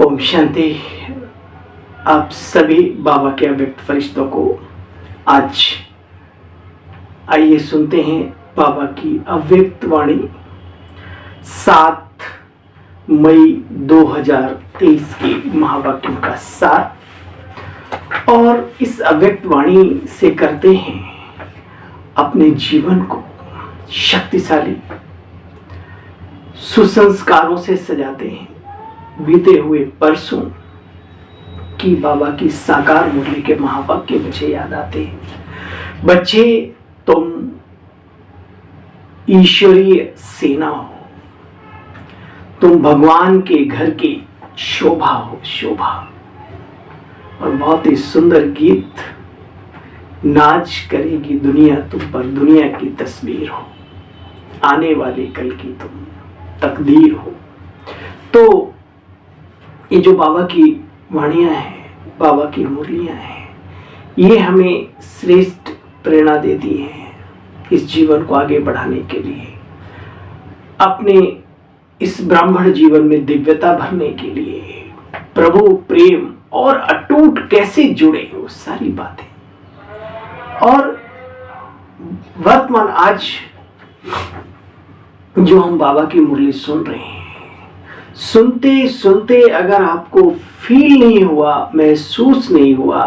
ओम शांति। आप सभी बाबा के अव्यक्त फरिश्तों को आज आइए सुनते हैं बाबा की अव्यक्त वाणी 7 मई 2023 के महावाक्यों का सार। और इस अव्यक्त वाणी से करते हैं अपने जीवन को शक्तिशाली, सुसंस्कारों से सजाते हैं। बीते हुए परसों की बाबा की साकार मुरली के महावाक्य मुझे याद आते हैं। बच्चे, तुम ईश्वरीय सेना हो, तुम भगवान के घर की शोभा हो, शोभा। और बहुत ही सुंदर गीत, नाच करेगी दुनिया तुम पर, दुनिया की तस्वीर हो, आने वाले कल की तुम तकदीर हो। तो ये जो बाबा की वाणियां हैं, बाबा की मुरलियां हैं, ये हमें श्रेष्ठ प्रेरणा देती हैं इस जीवन को आगे बढ़ाने के लिए, अपने इस ब्राह्मण जीवन में दिव्यता भरने के लिए, प्रभु प्रेम और अटूट कैसे जुड़े, वो सारी बातें। और वर्तमान आज जो हम बाबा की मुरली सुन रहे हैं, सुनते सुनते अगर आपको फील नहीं हुआ, महसूस नहीं हुआ,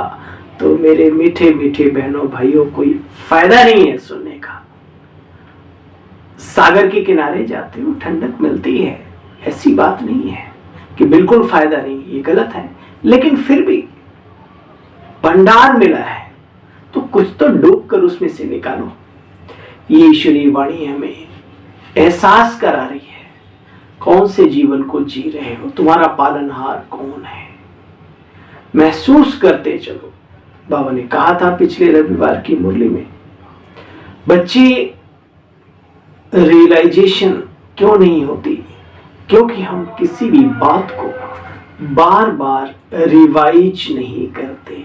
तो मेरे मीठे मीठे बहनों भाइयों, कोई फायदा नहीं है सुनने का। सागर के किनारे जाते हो, ठंडक मिलती है, ऐसी बात नहीं है कि बिल्कुल फायदा नहीं, ये गलत है। लेकिन फिर भी भंडार मिला है तो कुछ तो डूब कर उसमें से निकालो। ये ईश्वरीय वाणी हमें एहसास करा रही है कौन से जीवन को जी रहे हो, तुम्हारा पालनहार कौन है, महसूस करते चलो। बाबा ने कहा था पिछले रविवार की मुरली में, बच्चे रियलाइजेशन क्यों नहीं होती? क्योंकि हम किसी भी बात को बार बार रिवाइज नहीं करते।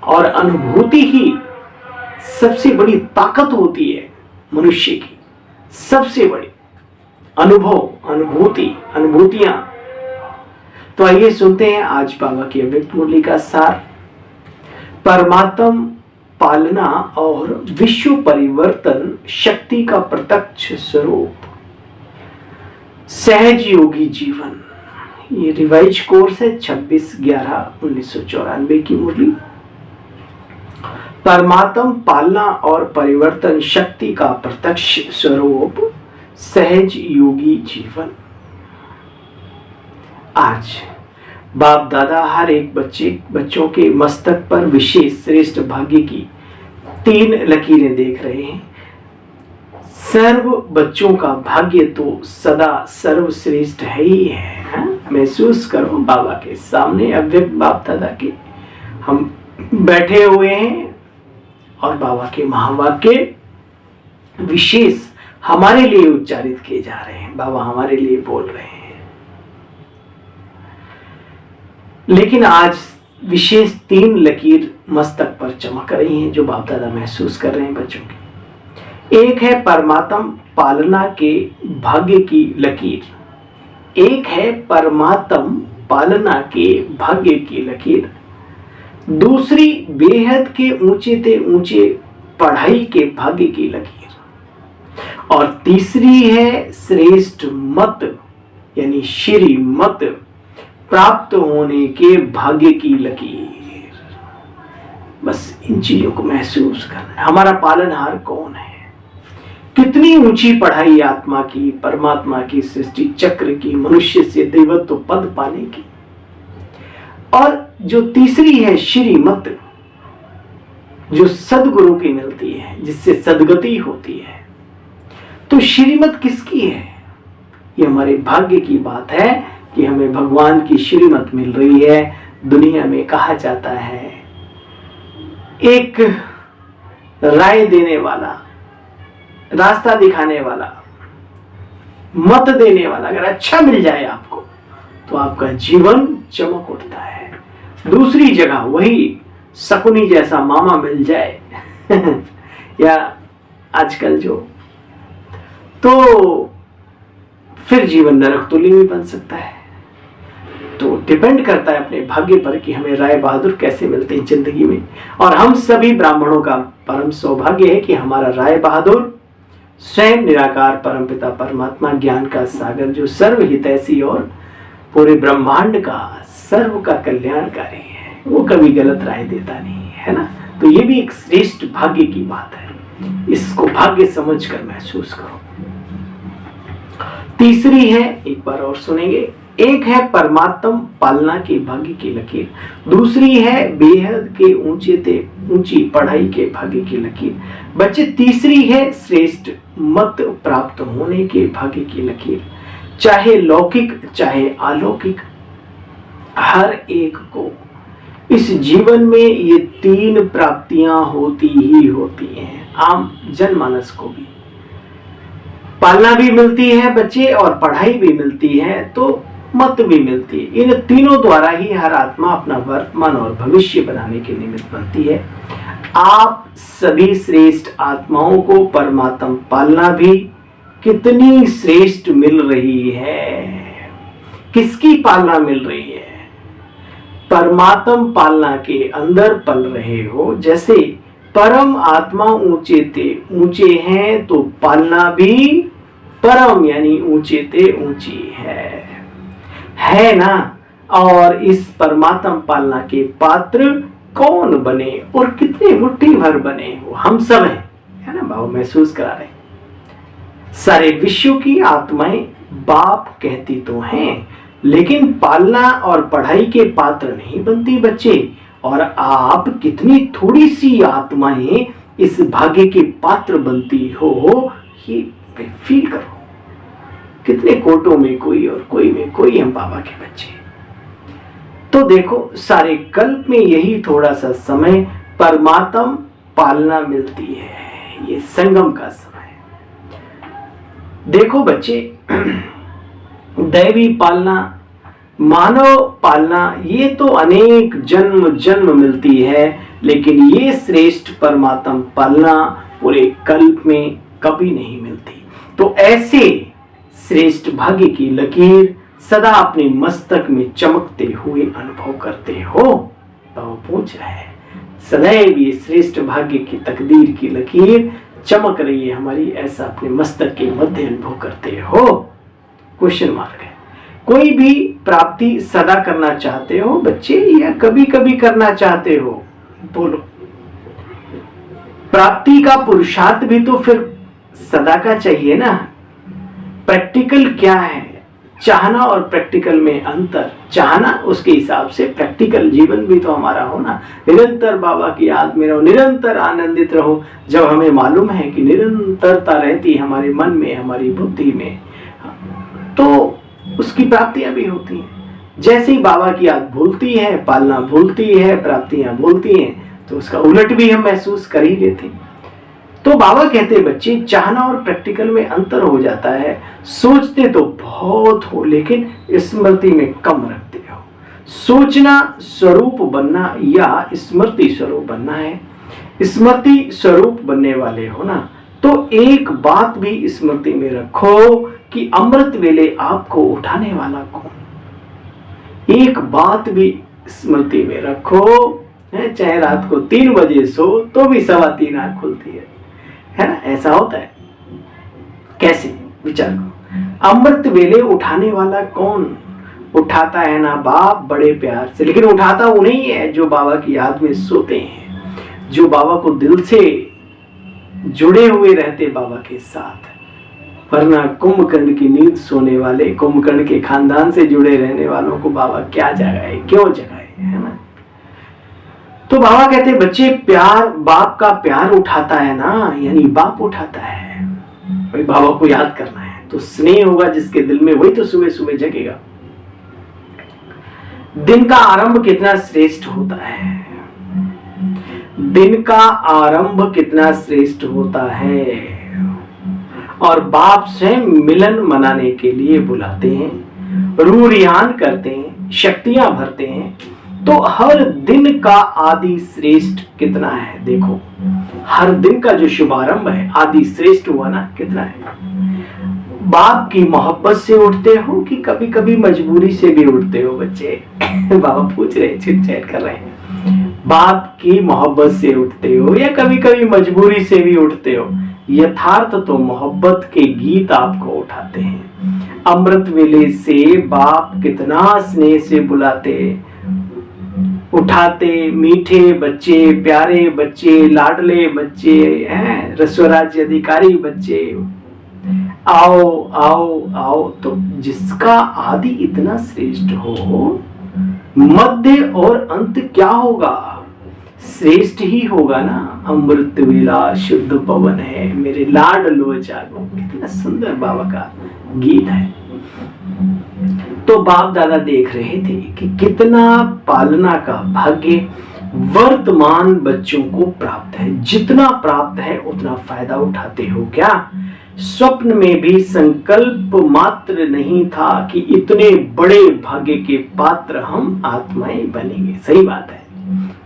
और अनुभूति ही सबसे बड़ी ताकत होती है मनुष्य की, सबसे बड़ी अनुभव, अनुभूतियां। तो आइए सुनते हैं आज बाबा की अव्यक्त मुरली का सार। परमात्म पालना और विश्व परिवर्तन शक्ति का प्रत्यक्ष स्वरूप, सहज योगी जीवन। ये रिवाइज कोर्स है 26/11/1994 की मुरली। परमात्म पालना और परिवर्तन शक्ति का प्रत्यक्ष स्वरूप, सहज योगी जीवन। आज बाप दादा हर एक बच्चों के मस्तक पर विशेष श्रेष्ठ भाग्य की 3 लकीरें देख रहे हैं। सर्व बच्चों का भाग्य तो सदा सर्वश्रेष्ठ है ही है। महसूस करो बाबा के सामने, अव्यक्त बाप दादा के हम बैठे हुए हैं और बाबा के महावाक्य विशेष हमारे लिए उच्चारित किए जा रहे हैं। बाबा हमारे लिए बोल रहे हैं। लेकिन आज विशेष 3 लकीर मस्तक पर चमक रही हैं जो बाप दादा महसूस कर रहे हैं बच्चों की। एक है परमात्म पालना के भाग्य की लकीर, एक है परमात्म पालना के भाग्य की लकीर, दूसरी बेहद के ऊंचे ते ऊंचे पढ़ाई के भाग्य की लकीर, और तीसरी है श्रेष्ठ मत यानी श्री मत प्राप्त होने के भाग्य की लकीर। बस इन चीजों को महसूस करना है। हमारा पालनहार कौन है, कितनी ऊंची पढ़ाई आत्मा की, परमात्मा की सृष्टि चक्र की, मनुष्य से देवत्व पद पाने की। और जो तीसरी है श्रीमत, जो सदगुरु की मिलती है, जिससे सदगति होती है। तो श्रीमत किसकी है? ये हमारे भाग्य की बात है कि हमें भगवान की श्रीमत मिल रही है। दुनिया में कहा जाता है एक राय देने वाला, रास्ता दिखाने वाला, मत देने वाला अगर अच्छा मिल जाए आपको, तो आपका जीवन चमक उठता है। दूसरी जगह वही शकुनी जैसा मामा मिल जाए या आजकल जो, तो फिर जीवन नरक तुल्य भी बन सकता है। तो तो डिपेंड करता है अपने भाग्य पर कि हमें राय बहादुर कैसे मिलते हैं जिंदगी में। और हम सभी ब्राह्मणों का परम सौभाग्य है कि हमारा राय बहादुर स्वयं निराकार परमपिता परमात्मा ज्ञान का सागर, जो सर्वहितैषी और पूरे ब्रह्मांड का सर्व का कल्याणकारी है, वो कभी गलत राय देता नहीं है ना। तो ये भी एक श्रेष्ठ भाग्य की बात है, इसको भाग्य समझकर महसूस करो। तीसरी है, एक बार और सुनेंगे, एक है परमात्म पालना के भाग्य की लकीर, दूसरी है बेहद के ऊंची पढ़ाई के भाग्य की लकीर। बच्चे, तीसरी है श्रेष्ठ मत प्राप्त होने के भाग्य की लकीर। चाहे लौकिक चाहे अलौकिक, हर एक को इस जीवन में ये तीन प्राप्तियां होती ही होती हैं। आम जनमानस को भी पालना भी मिलती है बच्चे, और पढ़ाई भी मिलती है, तो मत भी मिलती है। इन तीनों द्वारा ही हर आत्मा अपना वर्तमान और भविष्य बनाने के निमित्त बनती है। आप सभी श्रेष्ठ आत्माओं को परमात्म पालना भी कितनी श्रेष्ठ मिल रही है। किसकी पालना मिल रही है? परमात्म पालना के अंदर पल रहे हो। जैसे परम आत्मा ऊंचे हैं, तो पालना भी परम यानी ऊंचे ते ऊंची है ना। और इस परमात्म पालना के पात्र कौन बने और कितने मुट्ठी भर बने? हम सब हैं, है ना। बाबा महसूस करा रहे, सारे विश्व की आत्माएं बाप कहती तो हैं, लेकिन पालना और पढ़ाई के पात्र नहीं बनती बच्चे। और आप कितनी थोड़ी सी आत्माएं इस भाग्य के पात्र बनती हो, ये फील करो। कितने कोटों में कोई और कोई में कोई हम बाबा के बच्चे। तो देखो, सारे कल्प में यही थोड़ा सा समय परमात्म पालना मिलती है, ये संगम का समय। देखो बच्चे, दैवी पालना, मानव पालना, ये तो अनेक जन्म मिलती है, लेकिन ये श्रेष्ठ परमात्म पालना पूरे कल्प में कभी नहीं मिलती। तो ऐसे श्रेष्ठ भाग्य की लकीर सदा अपने मस्तक में चमकते हुए अनुभव करते हो। तो पूछ रहे हैं, सदैव ये श्रेष्ठ भाग्य की तकदीर की लकीर चमक रही है हमारी, ऐसा अपने मस्तक के मध्य अनुभव करते हो? क्वेश्चन मार्क है। कोई भी प्राप्ति सदा करना चाहते हो बच्चे, या कभी कभी करना चाहते हो? बोलो। प्राप्ति का पुरुषार्थ भी तो फिर सदा का चाहिए ना। प्रैक्टिकल क्या है? चाहना और प्रैक्टिकल में अंतर। चाहना, उसके हिसाब से प्रैक्टिकल जीवन भी तो हमारा हो ना। निरंतर बाबा की याद में रहो, निरंतर आनंदित रहो। जब हमें मालूम है कि निरंतरता रहती है हमारे मन में, हमारी बुद्धि में, तो उसकी प्राप्तियां भी होती हैं। जैसे ही बाबा की याद भूलती है, पालना भूलती है, प्राप्तियां भूलती हैं, तो उसका उलट भी हम महसूस कर ही लेते हैं। तो बाबा कहते हैं बच्चे, चाहना और प्रैक्टिकल में अंतर हो जाता है। सोचते तो बहुत हो, लेकिन स्मृति में कम रखते हो। सोचना स्वरूप बनना या स्मृति स्वरूप बनना है। स्मृति स्वरूप बनने वाले हो ना, तो एक बात भी स्मृति में रखो कि अमृत वेले आपको उठाने वाला कौन। एक बात भी स्मृति में रखो, चाहे रात को 3 बजे सो तो भी 3:15 आंख खुलती है ना। ऐसा होता है। कैसे? विचार करो। अमृत वेले उठाने वाला कौन? उठाता है ना बाप बड़े प्यार से, लेकिन उठाता वो नहीं है जो बाबा की याद में सोते हैं, जो बाबा को दिल से जुड़े हुए रहते बाबा के साथ। वरना कुंभकर्ण की नींद सोने वाले, कुंभकर्ण के खानदान से जुड़े रहने वालों को बाबा क्या जगाए, क्यों जगाए, है ना। तो बाबा कहते हैं बच्चे, प्यार, बाप का प्यार उठाता है ना, यानी बाप उठाता है। भाई बाबा को याद करना है तो स्नेह होगा जिसके दिल में, वही तो सुबह सुबह जगेगा। दिन का आरंभ कितना श्रेष्ठ होता है, दिन का आरंभ कितना श्रेष्ठ होता है। और बाप स्वयं मिलन मनाने के लिए बुलाते हैं, रूरियान करते हैं, शक्तियां भरते हैं। तो हर दिन का आदि श्रेष्ठ कितना है। देखो, हर दिन का जो शुभारंभ है आदि श्रेष्ठ हुआ ना, कितना है। बाप की मोहब्बत से उठते हो कि कभी कभी मजबूरी से भी उठते हो बच्चे? बाबा पूछ रहे, चिट-चैट कर रहे हैं। बाप की मोहब्बत से उठते हो या कभी कभी मजबूरी से भी उठते हो? यथार्थ तो मोहब्बत के गीत आपको उठाते हैं। अमृत वेले से बाप कितना स्नेह से बुलाते, उठाते, मीठे बच्चे, प्यारे बच्चे, लाडले बच्चे हैं, रसोराज्य अधिकारी बच्चे, आओ आओ आओ। तो जिसका आदि इतना श्रेष्ठ हो, मध्य और अंत क्या होगा? श्रेष्ठ ही होगा ना। अमृत वेला शुद्ध पवन है, मेरे लाड लो जागो। कितना सुंदर बाबा का गीत है। तो बाप दादा देख रहे थे कि कितना पालना का भाग्य वर्तमान बच्चों को प्राप्त है। जितना प्राप्त है उतना फायदा उठाते हो क्या? स्वप्न में भी संकल्प मात्र नहीं था कि इतने बड़े भाग्य के पात्र हम आत्माएं बनेंगे। सही बात है,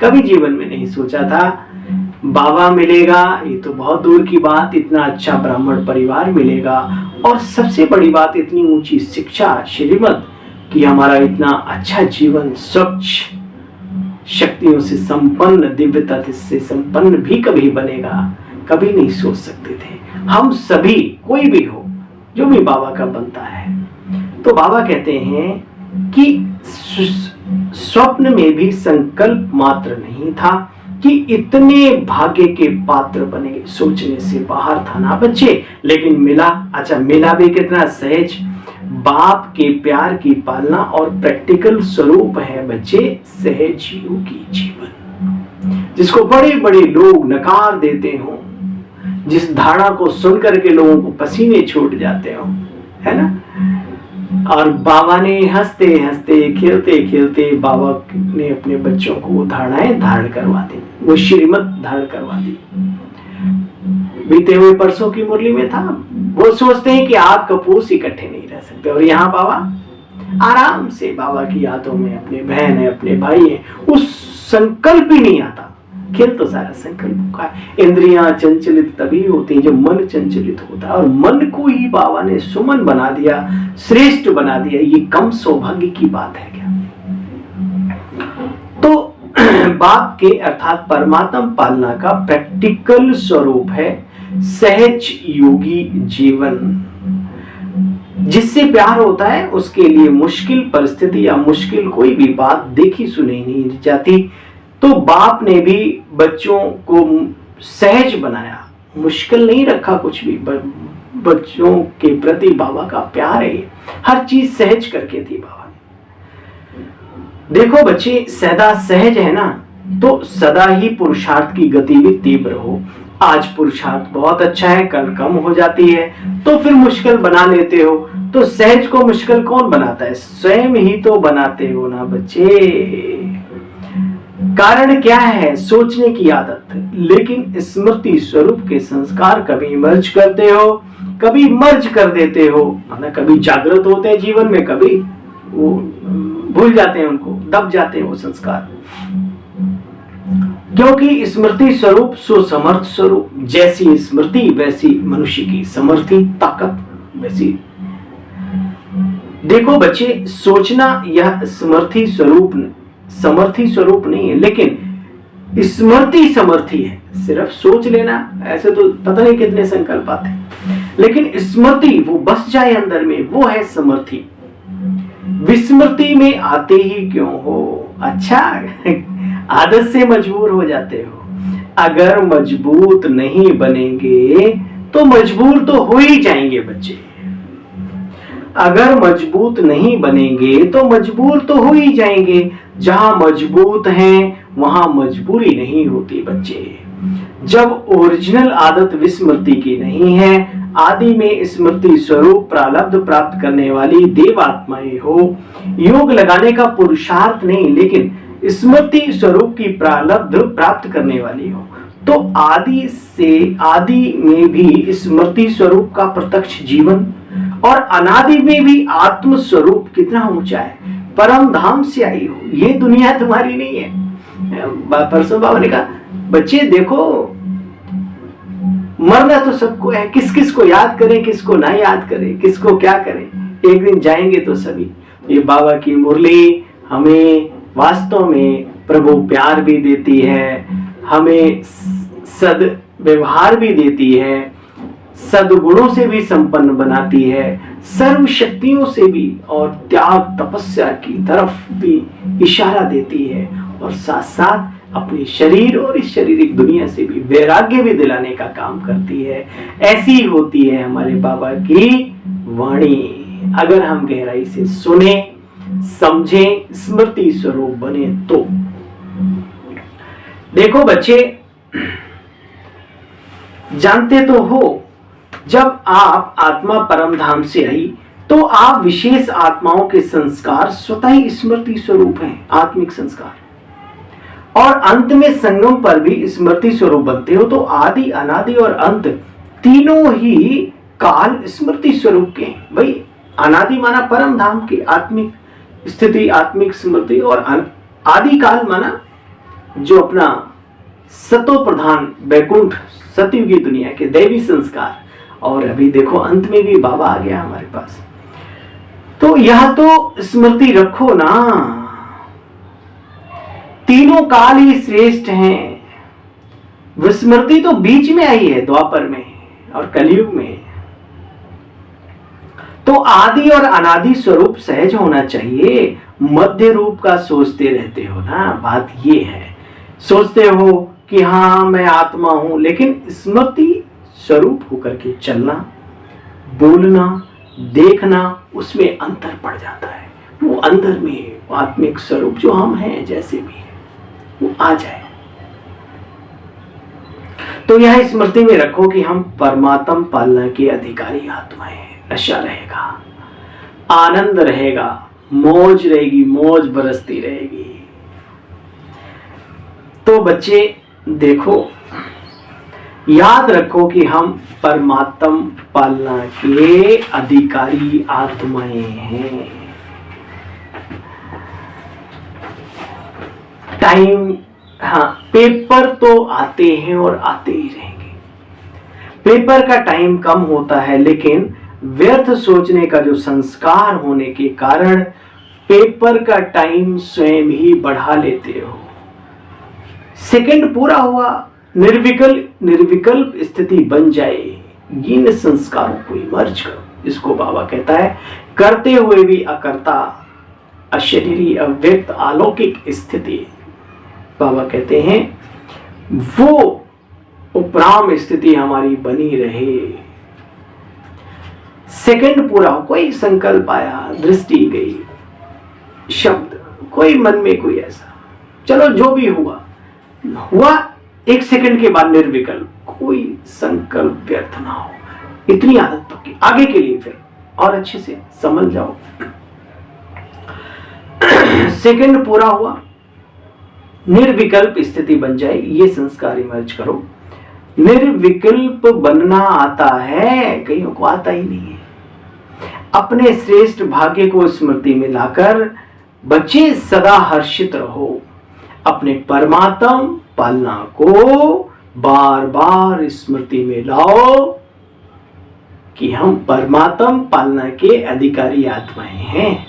कभी जीवन में नहीं सोचा था बाबा मिलेगा, ये तो बहुत दूर की बात, इतना अच्छा ब्राह्मण परिवार मिलेगा, और सबसे बड़ी बात इतनी ऊंची शिक्षा श्रीमत कि हमारा इतना अच्छा जीवन स्वच्छ शक्तियों से संपन्न, दिव्यता से संपन्न भी कभी बनेगा, कभी नहीं सोच सकते थे। हम सभी, कोई भी हो, जो भी बाबा का बनता है। तो बाबा कहते हैं कि स्वप्न में भी संकल्प मात्र नहीं था कि इतने भाग्य के पात्र बनेंगे। सोचने से बाहर था ना बच्चे, लेकिन मिला। अच्छा, मिला भी कितना सहज। बाप के प्यार की पालना और प्रैक्टिकल स्वरूप है बच्चे सहज योगी जीवन, जिसको बड़े बड़े लोग नकार देते हो, जिस धारणा को सुनकर के लोगों को पसीने छूट जाते हो, है ना। और बाबा ने हंसते हंसते, खेलते खेलते बाबा ने अपने बच्चों को धारणाएं धारण करवा दी, वो श्रीमत धारण करवा दी। बीते हुए परसों की मुरली में था, वो सोचते हैं कि आग कपूस इकट्ठे नहीं रह सकते, और यहाँ बाबा आराम से बाबा की यादों में, अपने बहन है, अपने भाई है, उस संकल्प ही नहीं आता। खेल तो सारा संकल्प का है। इंद्रियां चंचलित तभी होती हैं जब मन चंचलित होता है, और मन को ही बाबा ने सुमन बना दिया, श्रेष्ठ बना दिया। ये कम सौभाग्य की बात है क्या? तो बाप के अर्थात परमात्मा पालना का प्रैक्टिकल स्वरूप है सहज योगी जीवन। जिससे प्यार होता है उसके लिए मुश्किल परिस्थिति या मुश्किल कोई भी बात देखी सुनी नहीं जाती। तो बाप ने भी बच्चों को सहज बनाया, मुश्किल नहीं रखा कुछ भी। बच्चों के प्रति बाबा का प्यार है, हर चीज सहज करके दी बाबा ने। देखो बच्चे, सदा सहज है ना, तो सदा ही पुरुषार्थ की गति भी तीव्र हो। आज पुरुषार्थ बहुत अच्छा है, कल कम हो जाती है, तो फिर मुश्किल बना लेते हो। तो सहज को मुश्किल कौन बनाता है? स्वयं ही तो बनाते हो ना बच्चे। कारण क्या है? सोचने की आदत। लेकिन स्मृति स्वरूप के संस्कार कभी मर्ज करते हो, कभी मर्ज कर देते हो, ना कभी जागृत होते हैं जीवन में, कभी वो भूल जाते हैं, उनको दब जाते हैं वो संस्कार। क्योंकि स्मृति स्वरूप सुसमर्थ स्वरूप, जैसी स्मृति वैसी मनुष्य की समर्थी ताकत वैसी। देखो बच्चे, सोचना यह समर्थी स्वरूप नहीं है, लेकिन स्मृति समर्थी है। सिर्फ सोच लेना, ऐसे तो पता नहीं कितने संकल्प आते हैं, लेकिन स्मृति वो बस जाए अंदर में, वो है समर्थी। विस्मृति में आते ही क्यों हो? अच्छा, आदत से मजबूर हो जाते हो। अगर मजबूत नहीं बनेंगे तो मजबूर तो हो ही जाएंगे बच्चे। अगर मजबूत नहीं बनेंगे तो मजबूर तो हो ही जाएंगे। जहां मजबूत हैं वहां मजबूरी नहीं होती बच्चे। जब ओरिजिनल आदत विस्मृति की नहीं है, आदि में स्मृति स्वरूप प्रारब्ध प्राप्त करने वाली देव आत्माएं हो, योग लगाने का पुरुषार्थ नहीं, लेकिन स्मृति स्वरूप की प्रारब्ध प्राप्त करने वाली हो, तो आदि में भी स्मृति स्वरूप का प्रत्यक्ष जीवन, और अनादि में भी आत्म स्वरूप कितना ऊंचा है, परम धाम से आई हो। ये दुनिया तुम्हारी नहीं है। परसों बाबा ने कहा, बच्चे देखो, मरना तो सबको है, किस किस को याद करें, किसको ना याद करें, किसको क्या करें, एक दिन जाएंगे तो सभी। ये बाबा की मुरली हमें वास्तव में प्रभु प्यार भी देती है, हमें सद व्यवहार भी देती है, सद्गुणों से भी संपन्न बनाती है, सर्व शक्तियों से भी और त्याग तपस्या की तरफ भी इशारा देती है, और साथ साथ अपने शरीर और इस शारीरिक दुनिया से भी वैराग्य भी दिलाने का काम करती है। ऐसी होती है हमारे बाबा की वाणी। अगर हम गहराई से सुने, समझें, स्मृति स्वरूप बने तो। देखो बच्चे, जानते तो हो, जब आप आत्मा परम धाम से आई तो आप विशेष आत्माओं के संस्कार स्वतः ही स्मृति स्वरूप हैं, आत्मिक संस्कार, और अंत में संगम पर भी स्मृति स्वरूप बनते हो। तो आदि, अनादि और अंत तीनों ही काल स्मृति स्वरूप के हैं। भाई अनादि माना परम धाम की आत्मिक स्थिति, आत्मिक स्मृति, और आदि काल माना जो अपना सतो प्रधान वैकुंठ सतयुगी दुनिया के दैवी संस्कार। और अभी देखो अंत में भी बाबा आ गया हमारे पास, तो यह तो स्मृति रखो ना, तीनों काल ही श्रेष्ठ हैं। विस्मृति तो बीच में आई है, द्वापर में और कलयुग में। तो आदि और अनादि स्वरूप सहज होना चाहिए। मध्य रूप का सोचते रहते हो ना, बात ये है, सोचते हो कि हाँ मैं आत्मा हूं, लेकिन स्मृति स्वरूप होकर के चलना, बोलना, देखना, उसमें अंतर पड़ जाता है। वो अंदर में आत्मिक स्वरूप जो हम हैं जैसे भी है वो आ जाए। तो यह स्मृति में रखो कि हम परमात्म पालना के अधिकारी आत्मा हैं। नशा रहेगा, आनंद रहेगा, मौज रहेगी, मौज बरसती रहेगी। तो बच्चे देखो, याद रखो कि हम परमात्म पालना के अधिकारी आत्माएं हैं। टाइम, हाँ, पेपर तो आते हैं और आते ही रहेंगे। पेपर का टाइम कम होता है, लेकिन व्यर्थ सोचने का जो संस्कार होने के कारण पेपर का टाइम स्वयं ही बढ़ा लेते हो। सेकंड पूरा हुआ, निर्विकल्प स्थिति बन जाए, इन संस्कारों को इमर्ज करो। इसको बाबा कहता है करते हुए भी अकर्ता, अशरीरी, अव्यक्त, अलौकिक स्थिति। बाबा कहते हैं वो उपराम स्थिति हमारी बनी रहे। सेकंड पूरा हो, कोई संकल्प आया, दृष्टि गई, शब्द, कोई मन में कोई ऐसा, चलो जो भी हुआ हुआ, एक सेकंड के बाद निर्विकल्प, कोई संकल्प व्यर्थ ना हो। इतनी आदत पक्की, आगे के लिए फिर और अच्छे से समझ जाओ। सेकंड पूरा हुआ, निर्विकल्प स्थिति बन जाए, ये संस्कार इमर्ज करो। निर्विकल्प बनना आता है, कईयों को आता ही नहीं है। अपने श्रेष्ठ भाग्य को स्मृति में लाकर बच्चे सदा हर्षित रहो। अपने परमात्म पालना को बार बार स्मृति में लाओ कि हम परमात्म पालना के अधिकारी आत्माएं हैं।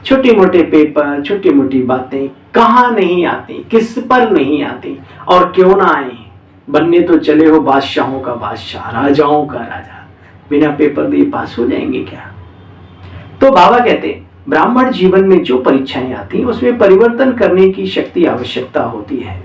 छोटे मोटे पेपर, छोटी मोटी बातें कहां नहीं आती, किस पर नहीं आती, और क्यों ना आए। बनने तो चले हो बादशाहों का बादशाह, राजाओं का राजा, बिना पेपर दिए पास हो जाएंगे क्या? तो बाबा कहते ब्राह्मण जीवन में जो परीक्षाएं आती हैं उसमें परिवर्तन करने की शक्ति आवश्यकता होती है।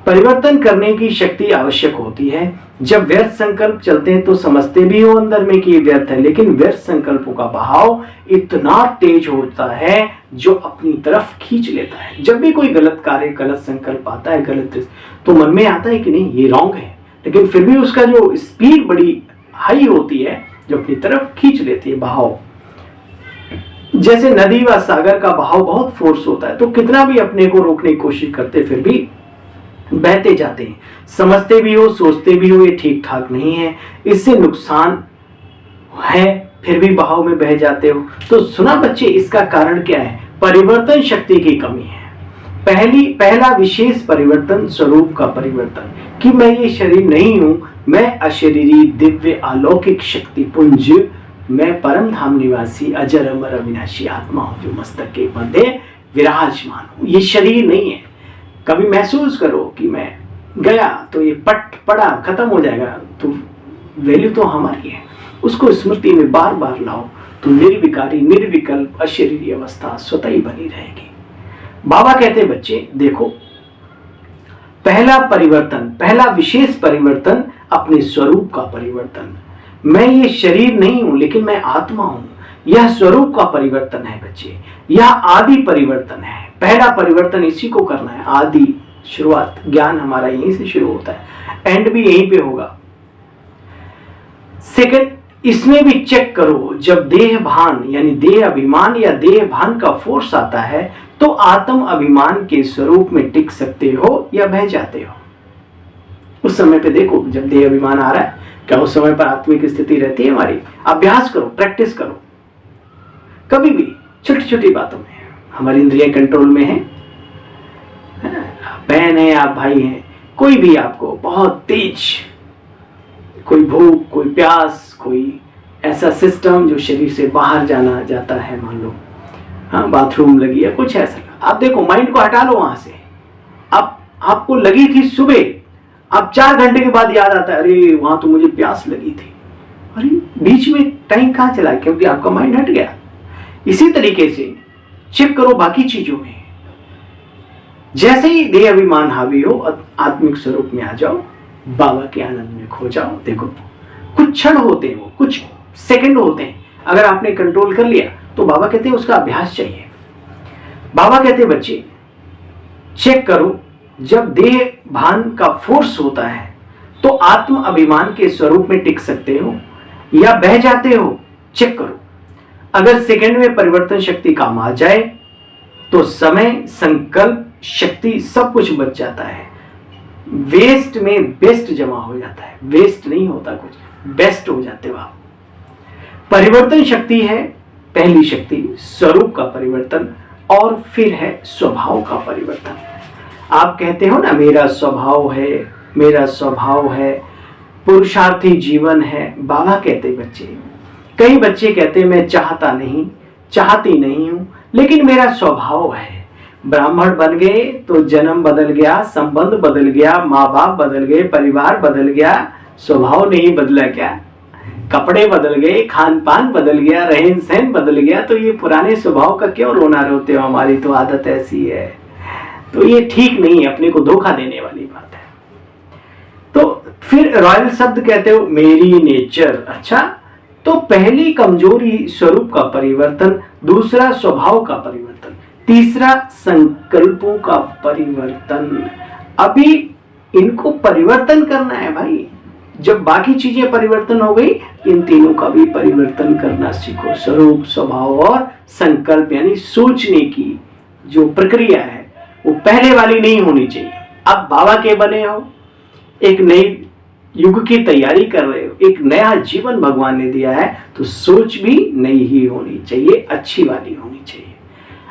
परिवर्तन करने की शक्ति आवश्यक होती है। जब व्यर्थ संकल्प चलते हैं तो समझते भी हो अंदर में कि ये व्यर्थ है, लेकिन व्यर्थ संकल्पों का बहाव इतना तेज होता है जो अपनी तरफ खींच लेता है। जब भी कोई गलत कार्य, गलत संकल्प आता है, गलत, तो मन में आता है कि नहीं ये रॉन्ग है, लेकिन फिर भी उसका जो स्पीड बड़ी हाई होती है जो अपनी तरफ खींच लेती है बहाव। जैसे नदी व सागर का बहाव बहुत फोर्स होता है, तो कितना भी अपने को रोकने की कोशिश करते फिर भी बहते जाते हैं। समझते भी हो, सोचते भी हो ये ठीक ठाक नहीं है, इससे नुकसान है, फिर भी बहाव में बह जाते हो। तो सुना बच्चे, इसका कारण क्या है? परिवर्तन शक्ति की कमी है। पहला विशेष परिवर्तन स्वरूप का परिवर्तन, कि मैं ये शरीर नहीं हूं, मैं अशरीरी दिव्य अलौकिक शक्ति पुंज, मैं परम धाम निवासी अजर अमर अविनाशी आत्मा हूं जो मस्तक के मध्य विराजमान हूं। ये शरीर नहीं है। कभी महसूस करो कि मैं गया तो ये पट पड़ा खत्म हो जाएगा, तो वैल्यू तो हमारी है। उसको स्मृति में बार बार लाओ तो निर्विकारी निर्विकल्प अशरीरी अवस्था स्वतः ही बनी रहेगी। बाबा कहते हैं बच्चे देखो, पहला परिवर्तन, पहला विशेष परिवर्तन अपने स्वरूप का परिवर्तन। मैं ये शरीर नहीं हूं लेकिन मैं आत्मा हूं, यह स्वरूप का परिवर्तन है बच्चे। यह आदि परिवर्तन है। पहला परिवर्तन इसी को करना है, आदि शुरुआत। ज्ञान हमारा यहीं से शुरू होता है, एंड भी यहीं पे होगा। सेकंड, इसमें भी चेक करो, जब देह भान यानी देह अभिमान या देह भान का फोर्स आता है तो आत्म अभिमान के स्वरूप में टिक सकते हो या बह जाते हो। उस समय पे देखो, जब देह अभिमान आ रहा है, क्या उस समय पर आत्मिक स्थिति रहती है हमारी? अभ्यास करो, प्रैक्टिस करो। कभी भी छोटी छोटी बातों में हमारी इंद्रियां कंट्रोल में है। बहन है, आप भाई हैं, कोई भी आपको बहुत तेज कोई भूख, कोई प्यास, कोई ऐसा सिस्टम जो शरीर से बाहर जाना जाता है, मान लो हाँ बाथरूम लगी या कुछ ऐसा, आप देखो माइंड को हटा लो वहां से। अब आपको लगी थी सुबह, अब 4 घंटे के बाद याद आता है अरे वहां तो मुझे प्यास लगी थी। अरे बीच में टाइम कहाँ चला? क्योंकि आपका माइंड हट गया। इसी तरीके से चेक करो बाकी चीजों में। जैसे ही देह अभिमान हावी हो, आत्मिक स्वरूप में आ जाओ, बाबा के आनंद में खो जाओ। देखो कुछ क्षण होते हैं, वो कुछ सेकंड होते हैं, अगर आपने कंट्रोल कर लिया तो बाबा कहते हैं उसका अभ्यास चाहिए। बाबा कहते हैं बच्चे चेक करो, जब देह भान का फोर्स होता है तो आत्म अभिमान के स्वरूप में टिक सकते हो या बह जाते हो। चेक करो, अगर सेकंड में परिवर्तन शक्ति काम आ जाए तो समय, संकल्प, शक्ति सब कुछ बच जाता है। वेस्ट में बेस्ट जमा हो जाता है। वेस्ट नहीं होता कुछ, बेस्ट हो जाते हो आप। परिवर्तन शक्ति है पहली शक्ति, स्वरूप का परिवर्तन, और फिर है स्वभाव का परिवर्तन। आप कहते हो ना मेरा स्वभाव है, मेरा स्वभाव है, पुरुषार्थी जीवन है। बाबा कहते बच्चे, कई बच्चे कहते मैं चाहता नहीं, चाहती नहीं हूं, लेकिन मेरा स्वभाव है। ब्राह्मण बन गए तो जन्म बदल गया, संबंध बदल गया, माँ बाप बदल गए, परिवार बदल गया, स्वभाव नहीं बदला क्या? कपड़े बदल गए, खान पान बदल गया, रहन सहन बदल गया, तो ये पुराने स्वभाव का क्यों रोना रोते हो? हमारी तो आदत ऐसी है। तो ये ठीक नहीं है, अपने को धोखा देने वाली बात है। तो फिर रॉयल शब्द कहते हो मेरी नेचर। अच्छा, तो पहली कमजोरी स्वरूप का परिवर्तन, दूसरा स्वभाव का परिवर्तन, तीसरा संकल्पों का परिवर्तन। अभी इनको परिवर्तन करना है भाई। जब बाकी चीजें परिवर्तन हो गई, इन तीनों का भी परिवर्तन करना सीखो। स्वरूप, स्वभाव और संकल्प, यानी सोचने की जो प्रक्रिया है वो पहले वाली नहीं होनी चाहिए। अब बाबा के बने हो, एक नई युग की तैयारी कर रहे हो, एक नया जीवन भगवान ने दिया है, तो सोच भी नई ही होनी चाहिए, अच्छी वाली होनी चाहिए।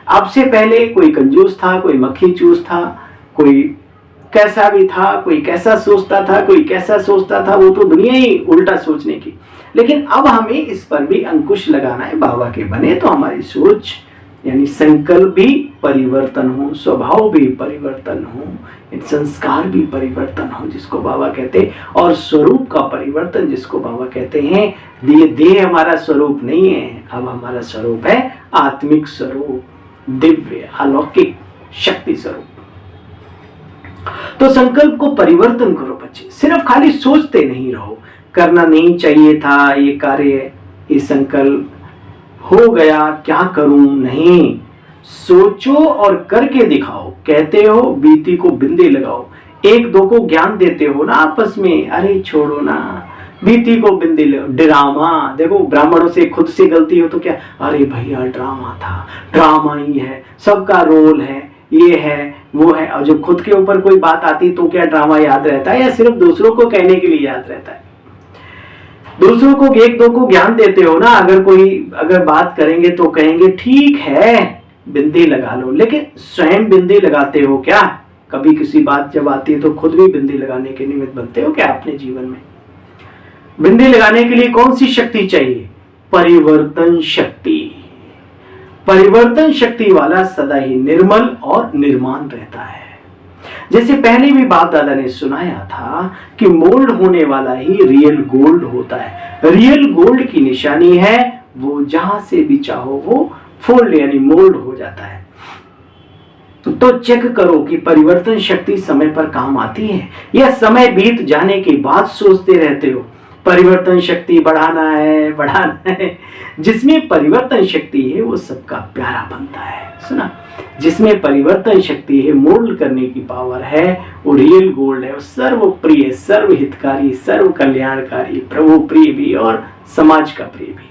आपसे पहले कोई कंजूस था, कोई मक्खी चूस था, कोई कैसा भी था, कोई कैसा सोचता था, कोई कैसा सोचता था, वो तो दुनिया ही उल्टा सोचने की। लेकिन अब हमें इस पर भी अंकुश लगाना है। बाबा के बने तो हमारी सोच यानी संकल्प भी परिवर्तन हो, स्वभाव भी परिवर्तन हो, संस्कार भी परिवर्तन हो, जिसको बाबा कहते हैं, और स्वरूप का परिवर्तन, जिसको बाबा कहते हैं। ये देह हमारा स्वरूप नहीं है, अब हमारा स्वरूप है आत्मिक स्वरूप, दिव्य अलौकिक शक्ति स्वरूप। तो संकल्प को परिवर्तन करो बच्चे, सिर्फ खाली सोचते नहीं रहो करना नहीं चाहिए था ये कार्य, ये संकल्प हो गया क्या करूं, नहीं, सोचो और करके दिखाओ। कहते हो बीती को बिंदे लगाओ, एक दो को ज्ञान देते हो ना आपस में, अरे छोड़ो ना, बीती को बिंदे लगाओ। ड्रामा देखो, ब्राह्मणों से खुद से गलती हो तो क्या, अरे भैया ड्रामा था, ड्रामा ही है, सबका रोल है, ये है वो है। और जब खुद के ऊपर कोई बात आती तो क्या ड्रामा याद रहता है या सिर्फ दूसरों को कहने के लिए याद रहता है? दूसरों को एक दो को ज्ञान देते हो ना, अगर बात करेंगे तो कहेंगे ठीक है, बिंदी लगा लो, लेकिन स्वयं बिंदी लगाते हो क्या? कभी किसी बात जब आती है तो खुद भी बिंदी लगाने के निमित्त बनते हो क्या अपने जीवन में? बिंदी लगाने के लिए कौन सी शक्ति चाहिए? परिवर्तन शक्ति। परिवर्तन शक्ति वाला सदा ही निर्मल और निर्माण रहता है। जैसे पहले भी बाप दादा ने सुनाया था कि मोल्ड होने वाला ही रियल गोल्ड होता है। रियल गोल्ड की निशानी है वो जहां से भी चाहो वो फोल्ड यानी मोल्ड हो जाता है। तो चेक करो कि परिवर्तन शक्ति समय पर काम आती है या समय बीत जाने के बाद सोचते रहते हो परिवर्तन शक्ति बढ़ाना है। जिसमें परिवर्तन शक्ति है वो सबका प्यारा बनता है। सुना, जिसमें परिवर्तन शक्ति है, मोल्ड करने की पावर है, वो रियल गोल्ड है, वो सर्व प्रिय, सर्व हितकारी, सर्व कल्याणकारी, प्रभु प्रिय भी और समाज का प्रिय भी।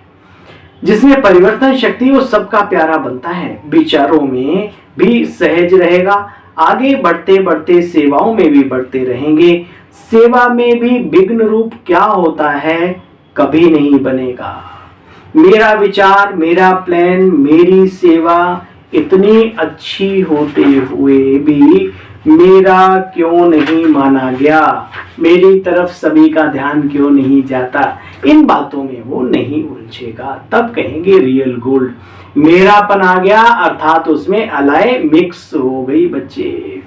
जिसमें परिवर्तन शक्ति वो सबका प्यारा बनता है। विचारों में भी सहज रहेगा, आगे बढ़ते बढ़ते सेवाओं में भी बढ़ते रहेंगे। सेवा में भी विघ्न रूप क्या होता है? कभी नहीं बनेगा। मेरा विचार, मेरा प्लान, मेरी सेवा इतनी अच्छी होते हुए भी मेरा क्यों नहीं माना गया? मेरी तरफ सभी का ध्यान क्यों नहीं जाता? इन बातों में वो नहीं उलझेगा। तब कहेंगे रियल गोल्ड। मेरापन आ गया अर्थात उसमें अलाय मिक्स हो गई बच्चे।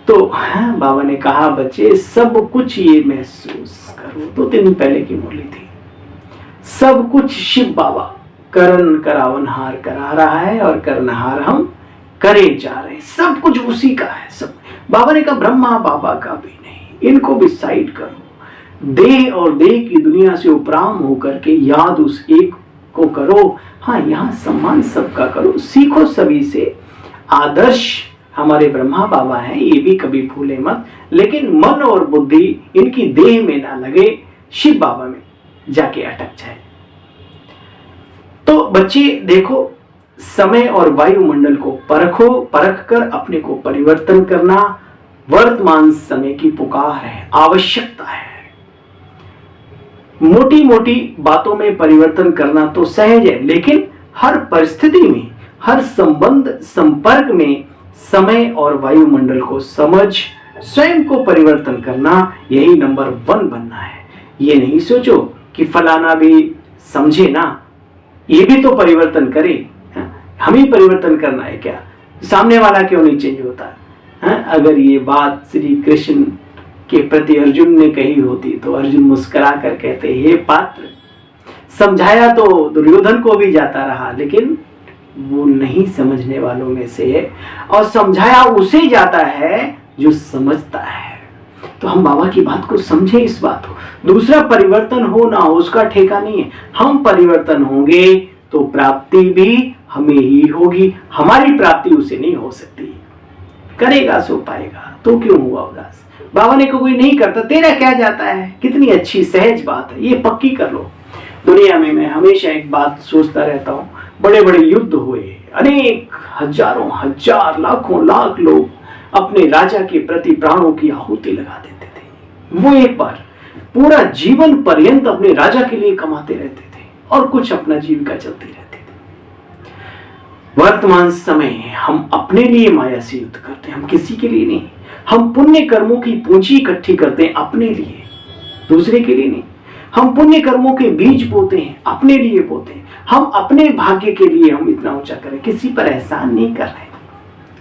तो बाबा ने कहा बच्चे सब कुछ ये महसूस करो। 2 दिन पहले की मुरली थी। सब कुछ शिव बाबा करण करावनहार करा रहा है और करनहार हम करे जा रहे हैं। सब कुछ उसी का है। सब बाबा ने कहा ब्रह्मा बाबा का भी नहीं, इनको भी साइड करो। देह और देह की दुनिया से उपराम होकर के याद उस एक को करो। हाँ, यहाँ सम्मान सबका करो, सीखो सभी से। आदर्श हमारे ब्रह्मा बाबा हैं, ये भी कभी भूले मत। लेकिन मन और बुद्धि इनकी देह में ना लगे, शिव बाबा में जाके अटक जाए। तो बच्चे देखो, समय और वायुमंडल को परखो, परख कर अपने को परिवर्तन करना वर्तमान समय की पुकार है, आवश्यकता है। मोटी मोटी बातों में परिवर्तन करना तो सहज है, लेकिन हर परिस्थिति में, हर संबंध संपर्क में समय और वायुमंडल को समझ स्वयं को परिवर्तन करना, यही नंबर 1 बनना है। ये नहीं सोचो कि फलाना भी समझे ना, ये भी तो परिवर्तन करे। हम ही परिवर्तन करना है क्या? सामने वाला क्यों नहीं चेंज होता है? अगर ये बात श्री कृष्ण के प्रति अर्जुन ने कही होती तो अर्जुन मुस्कुरा कर कहते, हे पात्र, समझाया तो दुर्योधन को भी जाता रहा, लेकिन वो नहीं समझने वालों में से है, और समझाया उसे जाता है जो समझता है। तो हम बाबा की बात को समझे, इस बात को। दूसरा परिवर्तन हो ना हो उसका ठेका नहीं है। हम परिवर्तन होंगे तो प्राप्ति भी हमें ही होगी, हमारी प्राप्ति उसे नहीं हो सकती। करेगा सो पाएगा, तो क्यों हुआ उदास? बाबा ने कोई नहीं करता, तेरा क्या जाता है? कितनी अच्छी सहज बात है, ये पक्की कर लो। दुनिया में मैं हमेशा एक बात सोचता रहता हूँ, बड़े बड़े युद्ध हुए, अनेक हजारों हजार लाखों लाख लोग अपने राजा के प्रति प्राणों की आहुति लगा देते थे। वो एक बार पूरा जीवन पर्यंत अपने राजा के लिए कमाते रहते थे और कुछ अपना जीविका चलती रहती थी। वर्तमान समय हम अपने लिए माया से युद्ध करते हैं, हम किसी के लिए नहीं। हम पुण्य कर्मों की पूंजी इकट्ठी करते हैं अपने लिए, दूसरे के लिए नहीं। हम पुण्य कर्मों के बीज बोते हैं, अपने लिए बोते हैं। हम अपने भाग्य के लिए हम इतना ऊंचा करें, किसी पर एहसान नहीं कर रहे,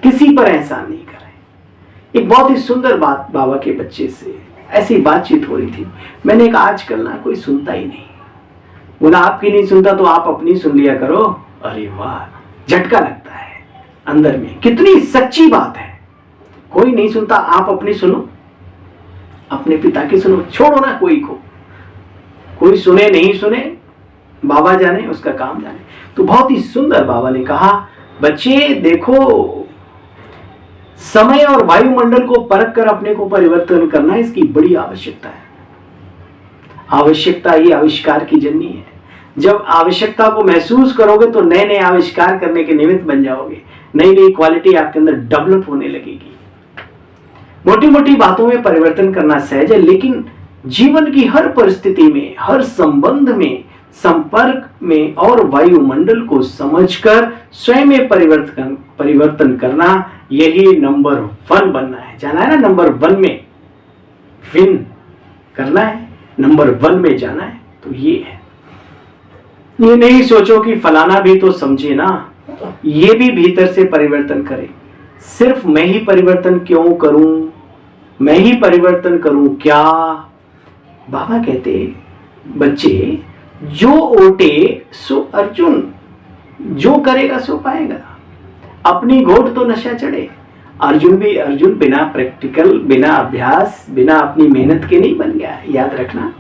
किसी पर एहसान नहीं कर रहे। एक बहुत ही सुंदर बात बाबा के बच्चे से ऐसी बातचीत हो रही थी। मैंने कहा आजकल ना कोई सुनता ही नहीं। बोला आपकी नहीं सुनता तो आप अपनी सुन लिया करो। अरे वाह, झटका लगता है अंदर में, कितनी सच्ची बात है। कोई नहीं सुनता, आप अपनी सुनो, अपने पिता की सुनो, छोड़ो ना कोई को। कोई सुने नहीं सुने, बाबा जाने, उसका काम जाने। तो बहुत ही सुंदर बाबा ने कहा, बच्चे देखो, समय और वायुमंडल को परख कर अपने को परिवर्तन करना, इसकी बड़ी आवश्यकता है। आवश्यकता ही आविष्कार की जननी है। जब आवश्यकता को महसूस करोगे तो नए नए आविष्कार करने के निमित्त बन जाओगे, नई नई क्वालिटी आपके अंदर डेवलप होने लगेगी। मोटी मोटी बातों में परिवर्तन करना सहज है, लेकिन जीवन की हर परिस्थिति में, हर संबंध में संपर्क में और वायुमंडल को समझकर स्वयं में परिवर्तन करना, यही नंबर 1 बनना है। जाना है ना, नंबर 1 में विन करना है, नंबर 1 में जाना है। तो ये है, ये नहीं सोचो कि फलाना भी तो समझे ना, ये भी भीतर से परिवर्तन करे। सिर्फ मैं ही परिवर्तन क्यों करूं, मैं ही परिवर्तन करूं क्या? बाबा कहते बच्चे, जो ओटे सो अर्जुन, जो करेगा सो पाएगा। अपनी घोट तो नशा चढ़े। अर्जुन भी अर्जुन बिना प्रैक्टिकल, बिना अभ्यास, बिना अपनी मेहनत के नहीं बन गया, याद रखना।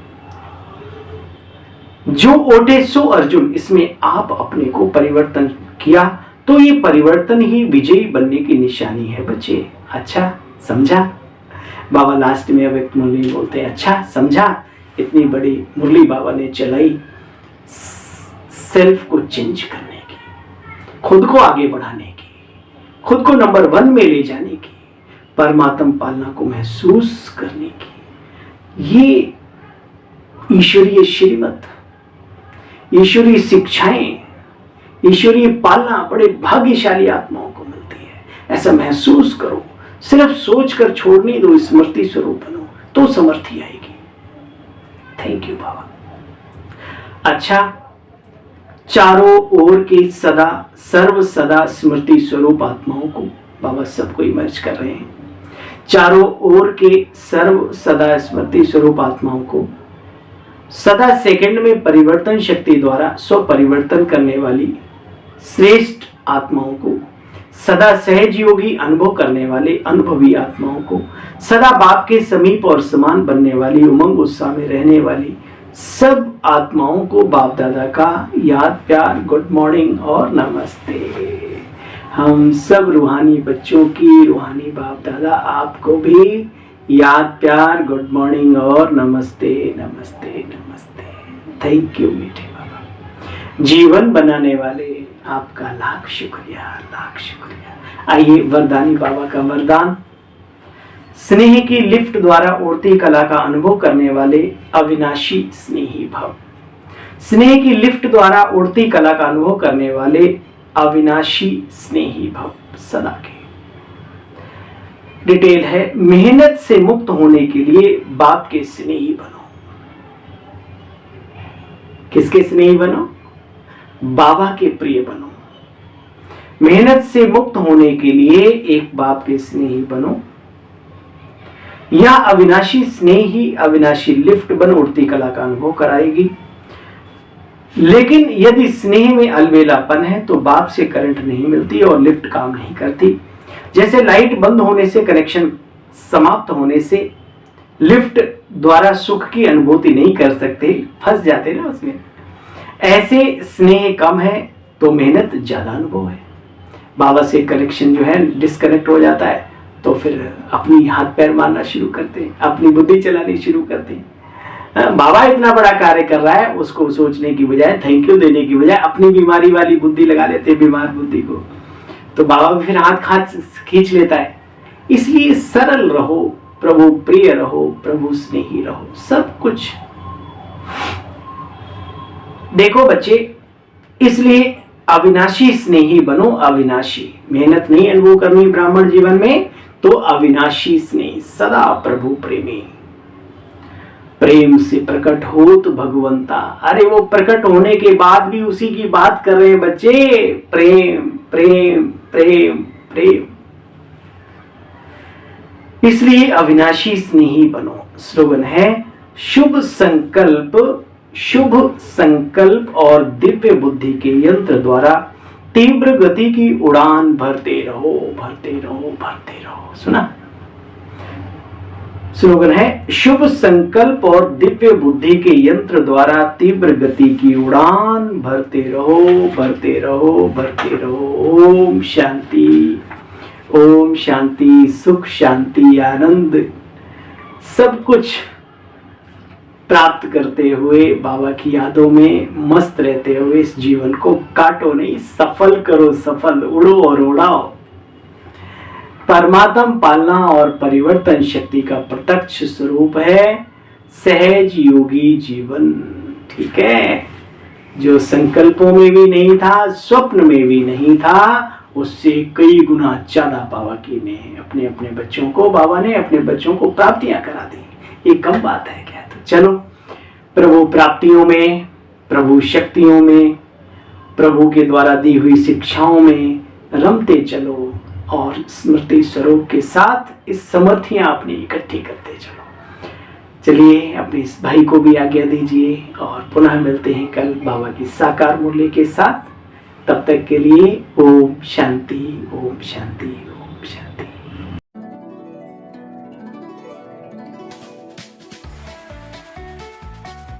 जो ओटे सो अर्जुन, इसमें आप अपने को परिवर्तन किया तो ये परिवर्तन ही विजयी बनने की निशानी है बच्चे। अच्छा समझा? बाबा लास्ट में अब एक मुरली बोलते हैं, अच्छा समझा? इतनी बड़ी मुरली बाबा ने चलाई सेल्फ को चेंज करने की, खुद को आगे बढ़ाने की, खुद को नंबर 1 में ले जाने की, परमात्म पालना को महसूस करने की। ये ईश्वरीय श्रीमत, ईश्वरीय शिक्षाएं, ईश्वरीय पालना बड़े भाग्यशाली आत्माओं को मिलती है। ऐसा महसूस करो, सिर्फ सोच कर छोड़ने दो, स्मृति स्वरूप बनो तो समर्थी आएगी। थैंक यू बाबा। अच्छा, चारों ओर के सदा सर्व सदा स्मृति स्वरूप आत्माओं को बाबा सबको इमर्ज कर रहे हैं। चारों ओर के सर्व सदा स्मृति स्वरूप आत्माओं को सदा सेकंड में परिवर्तन शक्ति द्वारा स्व परिवर्तन करने वाली श्रेष्ठ आत्माओं को, सदा सहज योगी अनुभव करने वाले अनुभवी आत्माओं को, सदा बाप के समीप और समान बनने वाली उमंग उत्साह में रहने वाली सब आत्माओं को बाप दादा का याद प्यार, गुड मॉर्निंग और नमस्ते। हम सब रूहानी बच्चों की रूहानी बाप दादा आपको भी याद प्यार, गुड मॉर्निंग और नमस्ते नमस्ते नमस्ते। थैंक यू मीठे बाबा। जीवन बनाने वाले आपका लाख शुक्रिया, लाख शुक्रिया। आइए वरदानी बाबा का वरदान। स्नेह की लिफ्ट द्वारा उड़ती कला का अनुभव करने वाले अविनाशी स्नेही भव। स्नेह की लिफ्ट द्वारा उड़ती कला का अनुभव करने वाले अविनाशी स्नेही भव सदा के। डिटेल है, मेहनत से मुक्त होने के लिए बाप के स्नेही बनो। किसके स्नेही बनो? बाबा के प्रिय बनो। मेहनत से मुक्त होने के लिए एक बाप के स्नेही बनो। यह अविनाशी स्नेह ही अविनाशी लिफ्ट बन उड़ती कला का अनुभव कराएगी। लेकिन यदि स्नेह में अलबेलापन है तो बाप से करंट नहीं मिलती और लिफ्ट काम नहीं करती। जैसे लाइट बंद होने से, कनेक्शन समाप्त होने से लिफ्ट द्वारा सुख की अनुभूति नहीं कर सकते, फंस जाते ना उसमें। ऐसे स्नेह कम है तो मेहनत ज्यादा अनुभव है। बाबा से कनेक्शन जो है डिस्कनेक्ट हो जाता है तो फिर अपनी हाथ पैर मारना शुरू करते हैं, अपनी बुद्धि चलानी शुरू करते हैं। बाबा इतना बड़ा कार्य कर रहा है, उसको सोचने की बजाय, थैंक यू देने की बजाय अपनी बीमारी वाली बुद्धि लगा लेते हैं, बीमार बुद्धि को। तो बाबा फिर हाथ खींच लेता है। इसलिए सरल रहो, प्रभु प्रिय रहो, प्रभु स्नेही रहो, सब कुछ। देखो बच्चे, इसलिए अविनाशी स्नेही बनो। अविनाशी मेहनत नहीं अनुभव करनी ब्राह्मण जीवन में तो अविनाशी स्नेह, सदा प्रभु प्रेमी। प्रेम से प्रकट हो तो भगवंता। अरे वो प्रकट होने के बाद भी उसी की बात कर रहे हैं बच्चे। प्रेम प्रेम प्रेम प्रेम। इसलिए अविनाशी स्नेही बनो। स्लोगन है, शुभ संकल्प और दिव्य बुद्धि के यंत्र द्वारा तीव्र गति की उड़ान भरते रहो, भरते रहो, भरते रहो। सुना? स्लोगन है, शुभ संकल्प और दिव्य बुद्धि के यंत्र द्वारा तीव्र गति की उड़ान भरते रहो, भरते रहो, भरते रहो। ओम शांति, ओम शांति, सुख शांति आनंद सब कुछ प्राप्त करते हुए बाबा की यादों में मस्त रहते हुए इस जीवन को काटो नहीं, सफल करो, सफल उड़ो और उड़ाओ। परमात्म पालना और परिवर्तन शक्ति का प्रत्यक्ष स्वरूप है सहज योगी जीवन। ठीक है, जो संकल्पों में भी नहीं था, स्वप्न में भी नहीं था, उससे कई गुना ज्यादा बाबा की ने अपने अपने बच्चों को, बाबा ने अपने बच्चों को प्राप्तियां करा दी। ये कम बात है क्या? तो चलो प्रभु प्राप्तियों में, प्रभु शक्तियों में, प्रभु के द्वारा दी हुई शिक्षाओं में रमते चलो और स्मृति स्वरूप के साथ इस समर्थियां अपनी इकट्ठी करते चलो। चलिए अपने इस भाई को भी आज्ञा दीजिए और पुनः मिलते हैं कल बाबा की साकार मूल्य के साथ। तब तक के लिए ओम शांति, ओम शांति, ओम शांति।